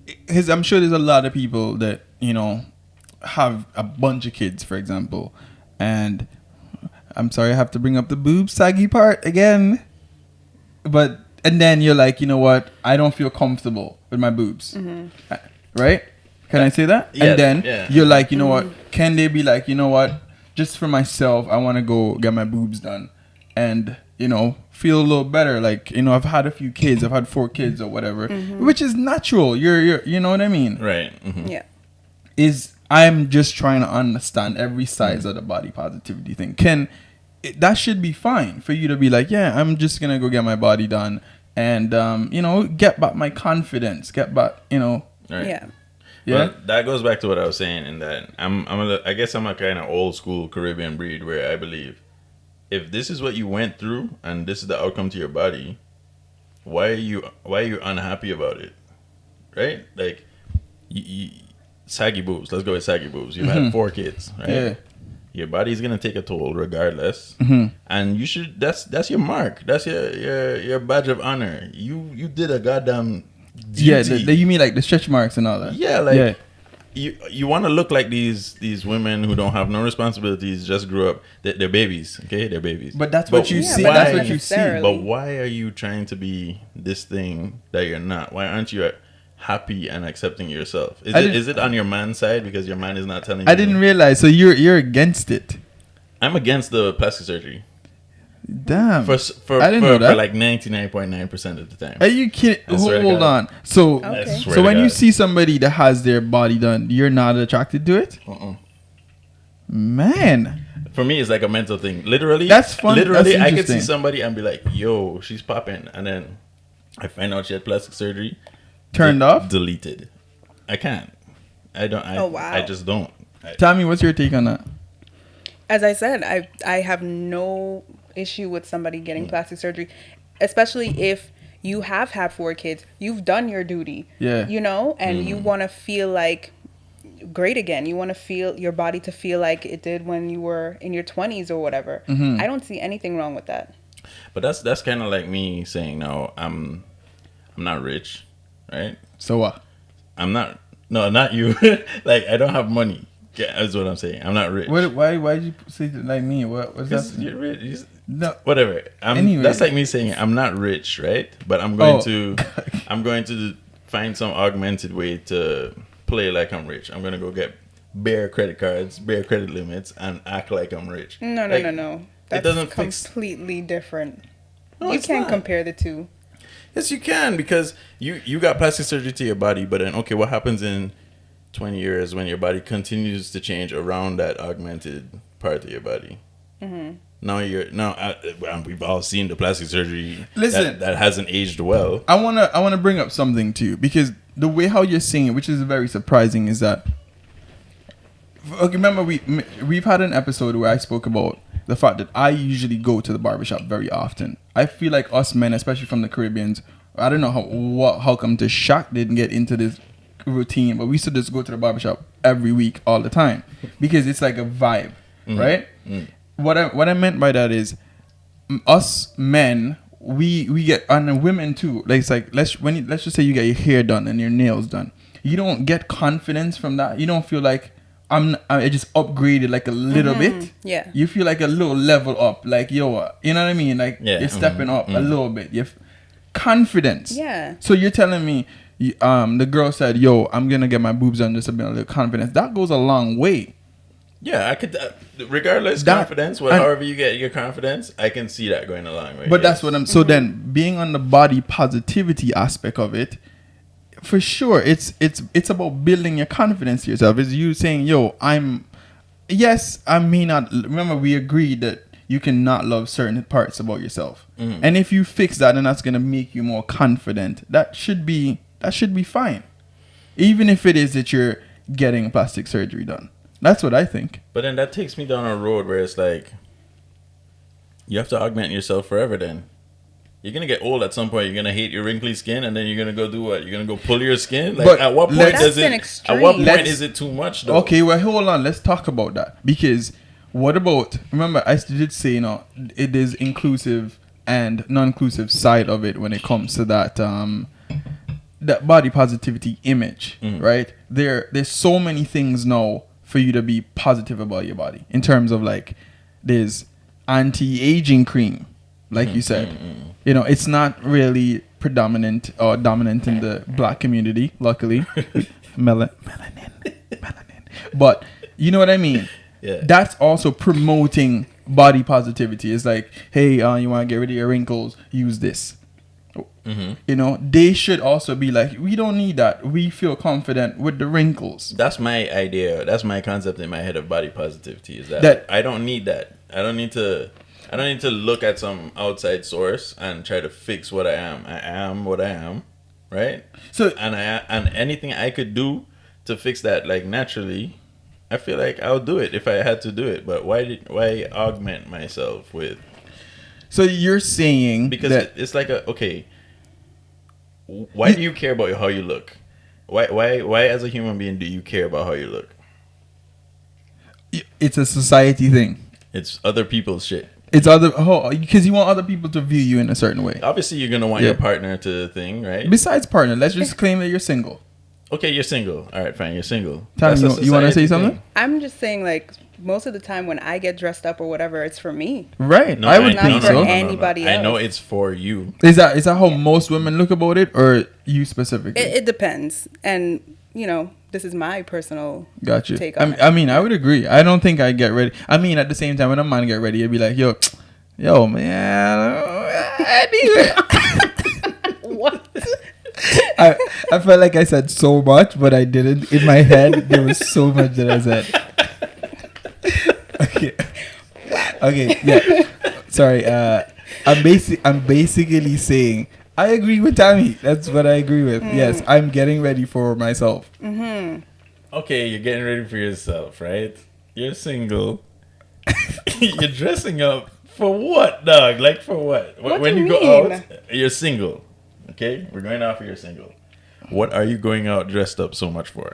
Because I'm sure there's a lot of people that, have a bunch of kids, for example, and I'm sorry I have to bring up the boob saggy part again, and then you're like, you know what, I don't feel comfortable with my boobs, right? Can I say that? Yeah, and then you're like, you know what, can they be like, you know what, just for myself, I want to go get my boobs done and, feel a little better. Like, I've had a few kids, I've had 4 kids or whatever, which is natural. You're you know what I mean? Right. Yeah. I'm just trying to understand every size of the body positivity thing. That should be fine for you to be like, yeah, I'm just going to go get my body done and, get back my confidence, get back, Right. Yeah. Yeah. But that goes back to what I was saying, in that I guess I'm a kind of old school Caribbean breed where I believe if this is what you went through and this is the outcome to your body, why are you unhappy about it? Right? Like, saggy boobs. Let's go with saggy boobs. You've had 4 kids, right? Yeah. Your body's gonna take a toll regardless, and you should. That's your mark. That's your badge of honor. You did a goddamn duty. Yeah. You mean like the stretch marks and all that? Yeah, like you want to look like these women who don't have no responsibilities, just grew up. They're babies, okay? They're babies. But that's what you see. That's what you see. But why are you trying to be this thing that you're not? Why aren't you happy and accepting yourself? Is it on your man side because your man is not telling you? I didn't realize. So you're against it. I'm against the plastic surgery. Damn. For I didn't know that. For like 99.9% of the time. Are you kidding? I swear to Hold God. on. So, I Okay. swear so to when you God. see somebody that has their body done, you're not attracted to it? Man. For me, it's like a mental thing. Literally, That's fun. Literally, That's I could see interesting. somebody and be like, "Yo, she's popping," and then I find out she had plastic surgery. Turned off? Deleted. I can't. I don't. Oh, wow. I just don't. Tammy, what's your take on that? As I said, I have no issue with somebody getting plastic surgery, especially if you have had 4 kids, you've done your duty, Yeah. you know, and you want to feel like great again. You want to feel your body to feel like it did when you were in your 20s or whatever. I don't see anything wrong with that. But that's kind of like me saying, "No, I'm not rich, right? So what? I'm not. No, not you. Like I don't have money. Yeah, that's what I'm saying. I'm not rich. Why did you say it like me? What's Because that? you're rich. No. Whatever. Anyway. That's like me saying I'm not rich, right? But I'm going Oh. to find some augmented way to play like I'm rich. I'm gonna go get bare credit cards, bare credit limits, and act like I'm rich. No. That's doesn't fix- completely different. No, You it's can't not. compare the two. Yes, you can, because you got plastic surgery to your body, but then okay, what happens in 20 years when your body continues to change around that augmented part of your body? Now we've all seen the plastic surgery. Listen. that hasn't aged well. I wanna bring up something too, because the way how you're saying it, which is very surprising, is that okay, remember we've had an episode where I spoke about the fact that I usually go to the barbershop very often. I feel like us men, especially from the Caribbeans, I don't know how come the Shaq didn't get into this routine, but we used to just go to the barbershop every week all the time because it's like a vibe, right? What I meant by that is us men, we get, and women too, like it's like let's just say you get your hair done and your nails done, you don't get confidence from that. You don't feel like I just upgraded like a little bit. Yeah. You feel like a little level up, like yo, you know what I mean? Like Yeah. you're stepping up a little bit. You've confidence. Yeah. So you're telling me, the girl said, "Yo, I'm gonna get my boobs done just to build a little confidence." That goes a long way. Yeah, I could. Regardless, That- confidence. and- However you get your confidence, I can see that going a long way. But yes. that's what I'm. So then, being on the body positivity aspect of it, for sure, it's about building your confidence to yourself. It's you saying, "Yo, yes, I may not." Remember, we agreed that you cannot love certain parts about yourself, and if you fix that, then that's gonna make you more confident. That should be fine, even if it is that you're getting plastic surgery done. That's what I think. But then that takes me down a road where it's like, you have to augment yourself forever. Then you're gonna get old at some point. You're gonna hate your wrinkly skin, and then you're gonna go do what? You're gonna go pull your skin. Like But at what point let's- does That's an it? extreme. At what point Let's- is it too much? Though? Okay, well, hold on. Let's talk about that. Because what about, remember, I did say, it is inclusive and non-inclusive side of it when it comes to that that body positivity image, right? There's so many things now for you to be positive about your body. In terms of like, there's anti-aging cream, like you said. You know, it's not really predominant or dominant in the black community, luckily. Melanin. But you know what I mean? Yeah. That's also promoting body positivity. It's like, hey, you want to get rid of your wrinkles? Use this. You know, they should also be like, we don't need that. We feel confident with the wrinkles. That's my idea. That's my concept in my head of body positivity. Is that, That- I don't need that. I don't need to look at some outside source and try to fix what I am. I am what I am, right? So And anything I could do to fix that, like naturally, I feel like I'll do it if I had to do it. But why augment myself with? so you're saying Because that it's like okay. Why do you care about how you look? Why as a human being do you care about how you look? it's a society thing. It's other people's shit. It's because you want other people to view you in a certain way. Obviously, you're gonna want Yeah. your partner to thing, right? Besides partner, let's just claim that you're single. Okay, you're single. All right, fine, you're single. Tammy, That's a you want to say society something? thing. I'm just saying, like, most of the time when I get dressed up or whatever, it's for me. Right. No, I would not think for so. anybody I know else. it's for you. Is that how most women look about it, or you specifically? It depends. And, you know, this is my personal Got you. take on it. I mean, I would agree. I don't think I get ready. I mean, at the same time, when a man get ready, I'd be like, yo, Yo, man. Anyway. What? I felt like I said so much, but I didn't. In my head, there was so much that I said. Okay. Okay. Yeah. Sorry. I'm basically saying I agree with Tammy. That's what I agree with. Yes, I'm getting ready for myself. Okay, you're getting ready for yourself, right? You're single. You're dressing up for what, dog? Like for what? What When do you you go mean? out, you're single. Okay, we're going off. You're single. What are you going out dressed up so much for?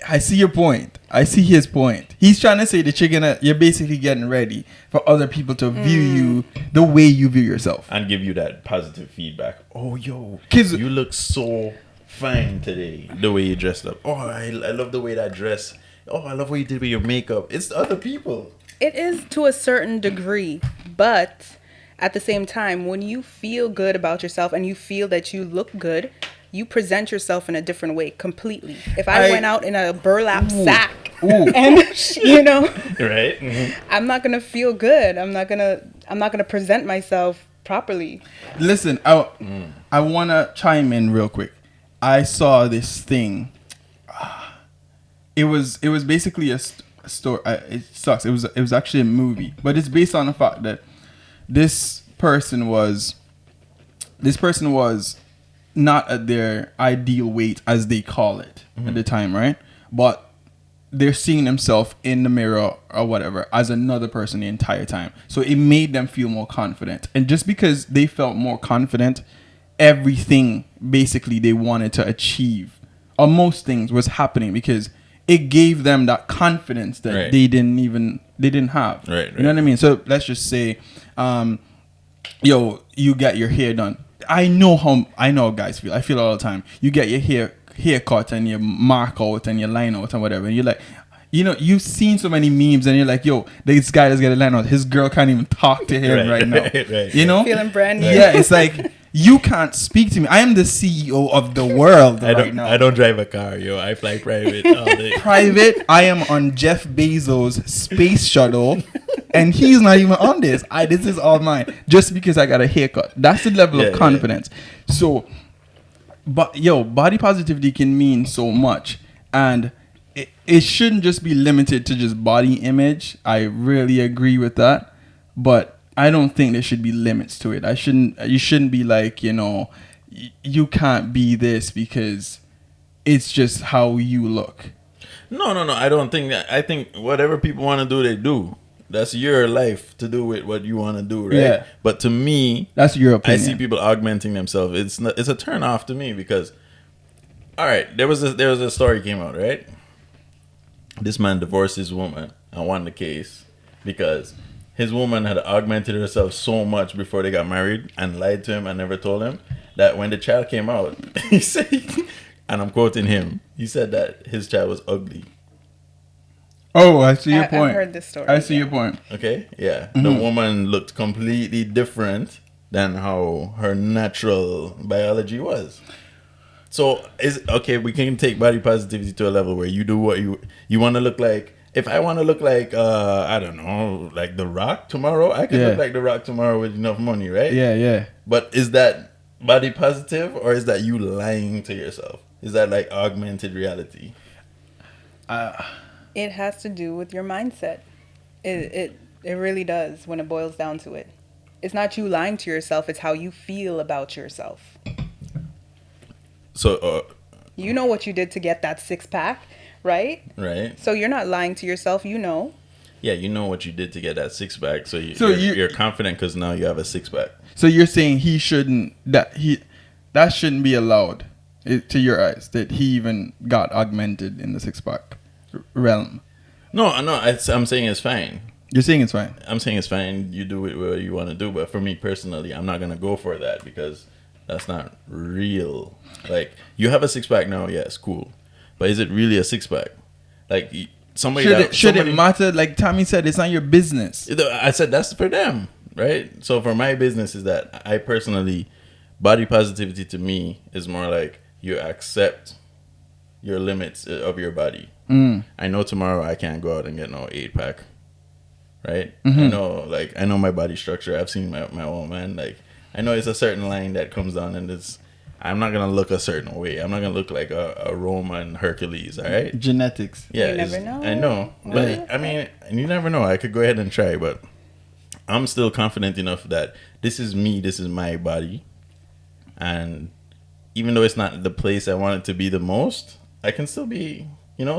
I see your point. I see his point. He's trying to say that you're basically getting ready for other people to view you the way you view yourself. And give you that positive feedback. Oh, yo, 'Cause- you look so fine today. The way you dressed up. Oh, I love the way that dress. Oh, I love what you did with your makeup. It's the other people. It is to a certain degree, but at the same time, when you feel good about yourself and you feel that you look good, you present yourself in a different way completely. If I went out in a burlap sack and you know, Right? Mm-hmm. I'm not gonna feel good. I'm not gonna present myself properly. Listen, I want to chime in real quick. I saw this thing. It was basically a story. It sucks. It was actually a movie, but it's based on the fact that this person was not at their ideal weight, as they call it at the time, right? But they're seeing themselves in the mirror or whatever as another person the entire time. So it made them feel more confident. And just because they felt more confident, everything basically they wanted to achieve, or most things, was happening because it gave them that confidence that Right. they didn't have. Right, You know what I mean? So let's just say, yo, you get your hair done. I know how guys feel. I feel all the time. You get your hair cut and you mark out and you line out and whatever. And you're like, you know, you've seen so many memes and you're like, yo, this guy doesn't get a line out. His girl can't even talk to him right now. Right. You know? Feeling brand new. Yeah, it's like, you can't speak to me. I am the CEO of the world right now. I don't drive a car, yo. I fly private all day. Private, I am on Jeff Bezos' space shuttle, and he's not even on this. This is all mine, just because I got a haircut. That's the level of confidence. So, but yo, body positivity can mean so much, and it shouldn't just be limited to just body image. I really agree with that, but I don't think there should be limits to it. You shouldn't be like, you know, you can't be this because it's just how you look. No. I don't think that. I think whatever people want to do, they do. That's your life to do with what you want to do, right? Yeah. But to me, That's your opinion. I see people augmenting themselves. It's a turn off to me because, all right, there was a story came out, right? This man divorced his woman and won the case because his woman had augmented herself so much before they got married and lied to him and never told him that when the child came out, he said, and I'm quoting him, he said that his child was ugly. Oh, I see your point. I've heard this story. I see your point. Okay? Yeah. The woman looked completely different than how her natural biology was. So, we can take body positivity to a level where you do what you want to look like. If I want to look like, I don't know, like The Rock tomorrow, I can look like The Rock tomorrow with enough money, right? Yeah. But is that body positive or is that you lying to yourself? Is that like augmented reality? It has to do with your mindset. It really does when it boils down to it. It's not you lying to yourself, it's how you feel about yourself. So, You know what you did to get that six pack, right? right? So you're not lying to yourself, you know. Yeah, you know what you did to get that six pack, so, So you're confident because now you have a six pack. So you're saying that shouldn't be allowed to your eyes, that he even got augmented in the six-pack realm. No, I'm saying it's fine. You're saying it's fine. I'm saying it's fine. You do it what you want to do, but for me personally, I'm not gonna go for that because that's not real. Like, you have a six pack now, yes, cool, but is it really a six pack? Like, somebody should it matter? Like Tammy said, it's not your business. I said that's for them, right? So for my business is that I personally, body positivity to me is more like you accept your limits of your body. I know tomorrow I can't go out and get no 8-pack. right? Mm-hmm. I know my body structure. I've seen my own man. Like, I know it's a certain line that comes down, and I'm not gonna look a certain way. I'm not gonna look like a Roman Hercules. All right. Genetics. Yeah, You never know. I know, but I mean, you never know. I could go ahead and try, but I'm still confident enough that this is me. This is my body, and even though it's not the place I want it to be the most, I can still be,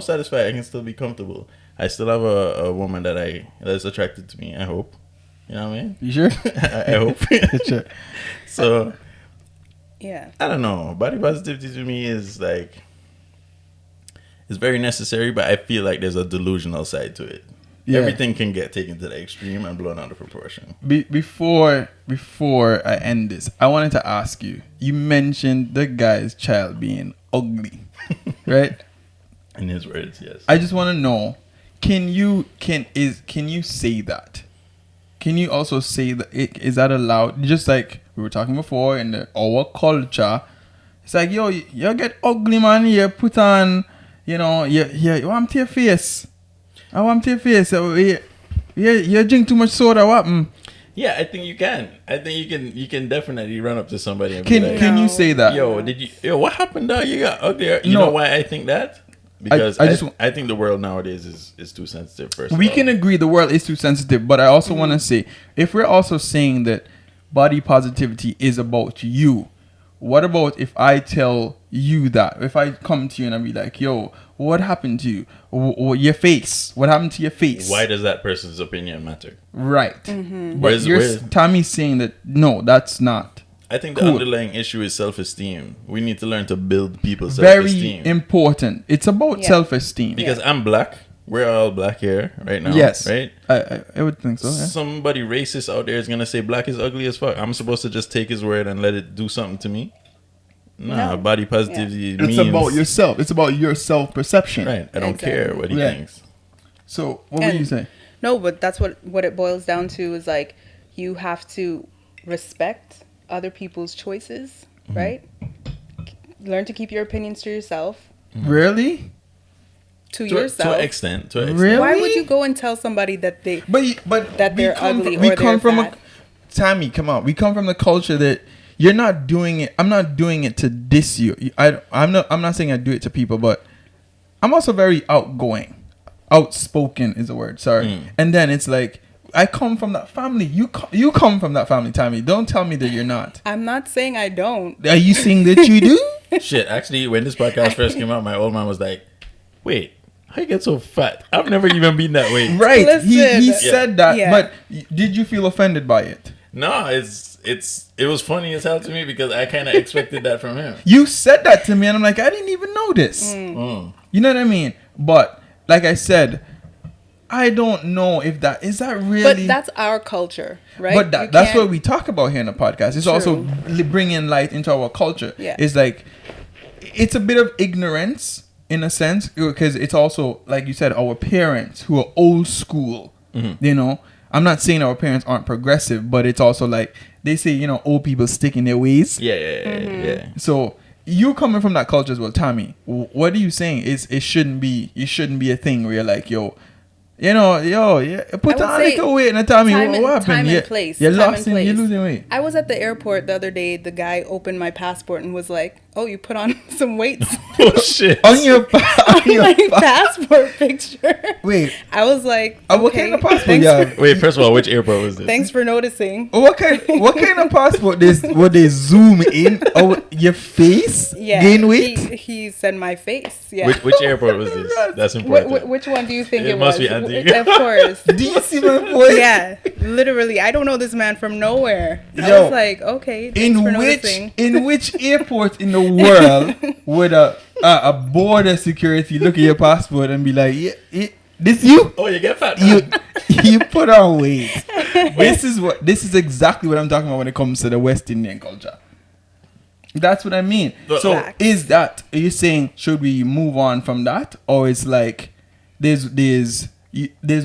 satisfied. I can still be comfortable. I still have a woman that's attracted to me. I hope. You know what I mean? You sure? I hope. Sure. So, Yeah. I don't know. Body positivity to me is like, it's very necessary, but I feel like there's a delusional side to it. Yeah. Everything can get taken to the extreme and blown out of proportion. Before I end this, I wanted to ask you. You mentioned the guy's child being ugly, right? In his words, yes. I just want to know, can you say that? Can you also say that? Is that allowed? Just like we were talking before in our culture, it's like, yo, you get ugly, man. You put on, you want to your face. I want to your face. You drink too much soda. What? Yeah, I think you can. I think you can definitely run up to somebody and Can be like, can you say that? Yo, what happened there? You got ugly. You know why I think that? Because I think the world nowadays is too sensitive. First, We can agree the world is too sensitive, but I also want to say, if we're also saying that body positivity is about you, what about if I tell you that? If I come to you and I be like, yo, what happened to you? Your face. What happened to your face? Why does that person's opinion matter? Right. Mm-hmm. But Tammy's saying that, no, that's not. I think the Cool. underlying issue is self-esteem. We need to learn to build people's self-esteem. Very important. It's about self-esteem. Because I'm black. We're all black here right now. Yes. Right? I would think so. Yeah. Somebody racist out there is going to say black is ugly as fuck. I'm supposed to just take his word and let it do something to me? Nah, No. body positivity means... It's about yourself. It's about your self-perception. Right. I don't care what he thinks. So, what would you say? No, but that's what it boils down to is like, you have to respect other people's choices, right? Learn to keep your opinions to yourself. Really? To yourself. To an extent. Really? Why would you go and tell somebody that they But they're ugly we or come they're from fat? Tammy, come on. We come from the culture that you're not doing it. I'm not doing it to diss you. I'm not saying I do it to people, but I'm also very outgoing. Outspoken is the word. Sorry. And then it's like, I come from that family. You come from that family, Tammy. Don't tell me that you're not. I'm not saying I don't. Are you saying that you do? Shit, actually, when this podcast first came out, my old man was like, wait, how you get so fat? I've never even been that way. Right. He Listen. said that. Yeah. But did you feel offended by it? No, it was funny as hell to me because I kind of expected that from him. You said that to me, and I'm like, I didn't even know this. You know what I mean? But like I said, I don't know if that is that really. But that's our culture, right? But that's what we talk about here in the podcast. It's also bringing light into our culture. Yeah. It's like, it's a bit of ignorance in a sense, because it's also, like you said, our parents who are old school. You know, I'm not saying our parents aren't progressive, but it's also like they say, old people stick in their ways. Yeah. So you coming from that culture as well, Tammy. What are you saying? It shouldn't be a thing where you're like, yo, put on a little weight and tell me what happened. Time and place. You're Time lost and in, place. you're losing weight. I was at the airport the other day. The guy opened my passport and was like, "Oh, you put on some weights Oh shit. On your my passport picture." Wait. I was like, What okay, kind of passport thanks you have? Wait, first of all, which airport was this? Thanks for noticing. What kind of passport would they zoom in your face? Yeah, Gain weight? He said my face. Yeah. Which airport was this? That's important. Which one do you think It it must was? be Antigua. Of course. Do you see my voice? Yeah, literally. I don't know this man from nowhere. I Yo, was like, okay, thanks for noticing. In which airport in the world would a border security look at your passport and be like, this you? Oh, you get fat. You put on weight. This is exactly what I'm talking about when it comes to the West Indian culture. That's what I mean. So Facts. are you saying, should we move on from that, or it's like there's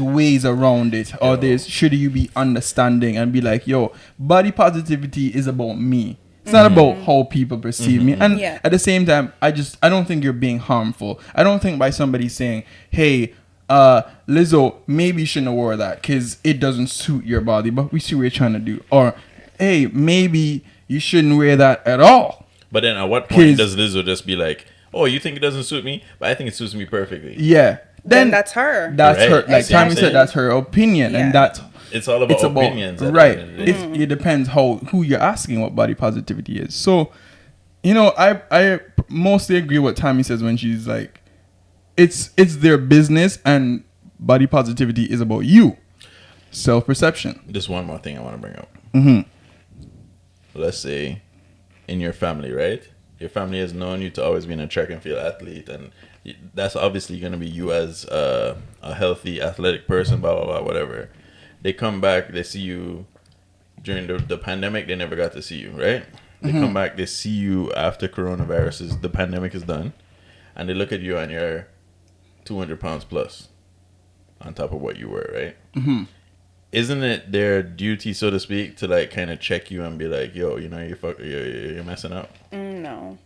ways around it, or should you be understanding and be like, yo, body positivity is about me. It's not about how people perceive me. And at the same time, I don't think you're being harmful. I don't think by somebody saying, hey, Lizzo, maybe you shouldn't have wore that because it doesn't suit your body, but we see what you're trying to do. Or, hey, maybe you shouldn't wear that at all. But then at what point does Lizzo just be like, oh, you think it doesn't suit me, but I think it suits me perfectly? Yeah. Then that's her. That's right. her. Like Tammy Exactly. said, that's her opinion, and Yeah. it's all about opinions. at the right. end of the day. It depends who you're asking what body positivity is. So, you know, I mostly agree with Tammy says when she's like, it's their business, and body positivity is about you, self perception. Just one more thing I want to bring up. Mm-hmm. Let's say in your family, right? Your family has known you to always be a track and field athlete, and that's obviously going to be you as a healthy, athletic person, blah, blah, blah, whatever. They come back, they see you during the pandemic, they never got to see you, right? They come back, they see you after the pandemic is done, and they look at you and you're 200 pounds plus on top of what you were, right? Mm-hmm. Isn't it their duty, so to speak, to like kind of check you and be like, yo, you know, you're messing up? No.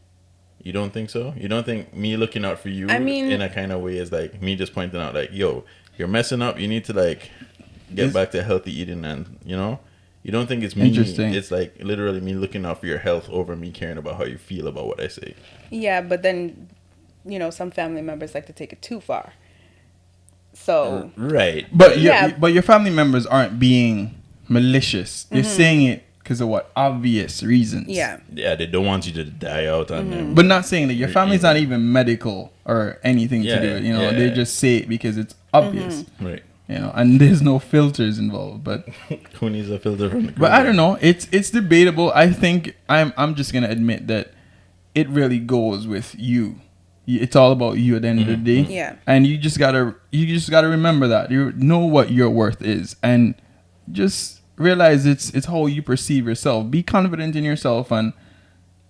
You don't think so? You don't think me looking out for you in a kind of way is like me just pointing out like, yo, you're messing up. You need to like get back to healthy eating, and you know, you don't think it's me. Interesting. It's like literally me looking out for your health over me caring about how you feel about what I say. Yeah, but then, you know, some family members like to take it too far. So Right. But Yeah. your family members aren't being malicious. They're saying it because of what obvious reasons. yeah. Yeah, they don't want you to die out on them. But not saying that your family's not even medical or anything to Yeah, do it. You know, yeah. they just say it because it's obvious. Right. You know, and there's no filters involved. But Who needs a filter from the but I don't know. It's debatable. I think I'm just gonna admit that it really goes with you. It's all about you at the end of the day. Yeah. And you just gotta remember that. You know what your worth is, and just realize it's how you perceive yourself. Be confident in yourself, and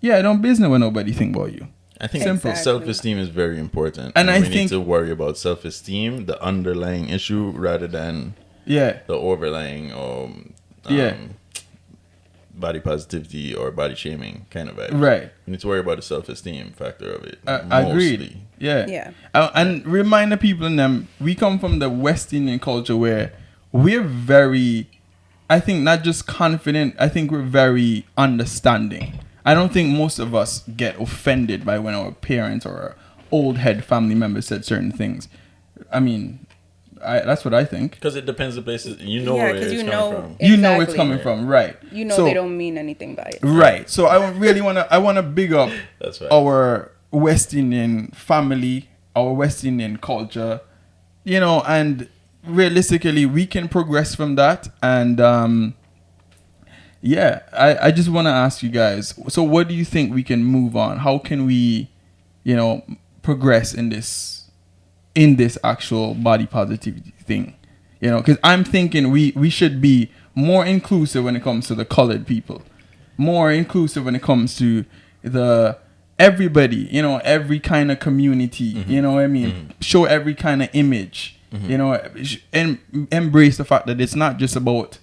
don't business with nobody think about you. I think Simple. self-esteem is very important. And I we think- need to worry about self-esteem, the underlying issue, rather than Yeah. the overlying body positivity or body shaming kind of vibe. Right. You need to worry about the self-esteem factor of it. Agreed. mostly. Yeah. Yeah. And remind the people in them, we come from the West Indian culture where we're very, I think, not just confident, I think we're very understanding. I don't think most of us get offended by when our parents or our old head family members said certain things. I mean, that's what I think. Because it depends the places. You know Yeah, where 'cause it's you coming know- from. You know it's Exactly. coming from, right? You know So- they don't mean anything by it. Right. So I really wanna big up That's right. our West Indian family, our West Indian culture, you know, and realistically we can progress from that. And I just want to ask you guys, so what do you think we can move on? How can we, you know, progress in this actual body positivity thing? You know, because I'm thinking we should be more inclusive when it comes to the colored people, more inclusive when it comes to everybody, you know, every kind of community, you know what I mean? Show every kind of image, you know, and embrace the fact that it's not just about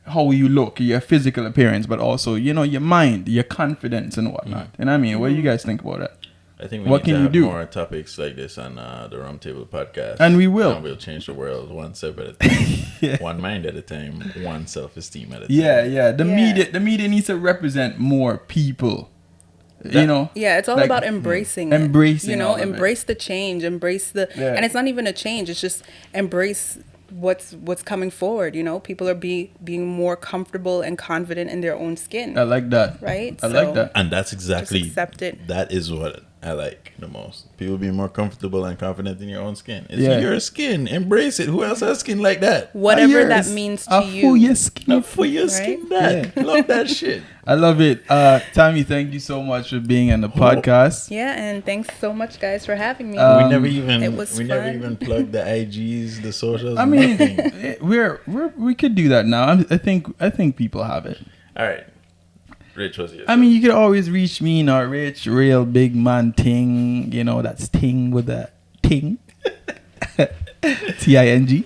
how you look, your physical appearance, but also, you know, your mind, your confidence and whatnot. And I mean, what do you guys think about that? I think we What need can to you have do? more topics like this on the Roundtable podcast. And we will. And we'll change the world one step at a time, one mind at a time, one self-esteem at a time. Yeah. The Yeah. media needs to represent more people. You know? Yeah, it's all Like, about embracing it. embracing You know, all of it. embrace the change, embrace the Yeah. and it's not even a change, it's just embrace what's coming forward, you know? People are being more comfortable and confident in their own skin. I like that. Right? I like that. And that's exactly, accept it. that is what I like the most. People being more comfortable and confident in your own skin. It's Yeah. your skin. Embrace it. Who else has skin like that? Whatever that Yours. means to you. For your skin. Not for your skin, that. Love that shit. I love it. Tammy, thank you so much for being on the podcast. Yeah, and thanks so much guys for having me. We never even it was never fun. even plugged the IGs, the socials. I mean, nothing. we could do that now. I think people have it. All right. Rich, what's yours? I mean, you could always reach me, you know, Rich, real big man ting. You know, that's ting with a ting. TING.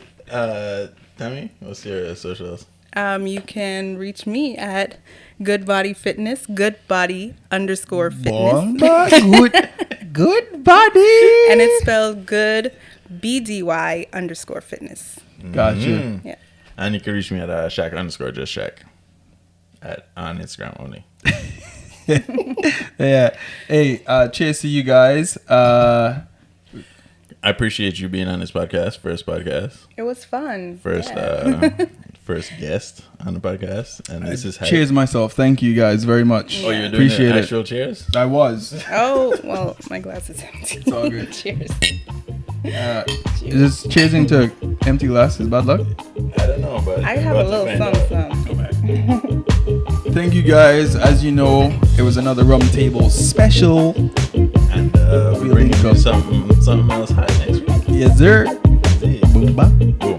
Tammy, what's your socials? You can reach me at Good Body Fitness, Good Body _fitness. Bomba. Good body. And it's spelled good BDY_fitness. Gotcha. Yeah. And you can reach me at Shaq_just Shaq on Instagram only. Yeah. Hey, cheers to you guys. I appreciate you being on this podcast. First podcast. It was fun. First Yeah. first guest on the podcast. And this is hype. Cheers myself. Thank you guys very much. Oh, you're doing Appreciate the it. actual cheers? I was. Oh, well, my glass is empty. It's all good. Cheers. Just cheersing to empty glass is bad luck. I don't know, but I have a little some. Thank you guys. As you know, it was another Rum Table special. And we'll bring you something else hot next week. Yes, sir. See. Boom, bap. Boom.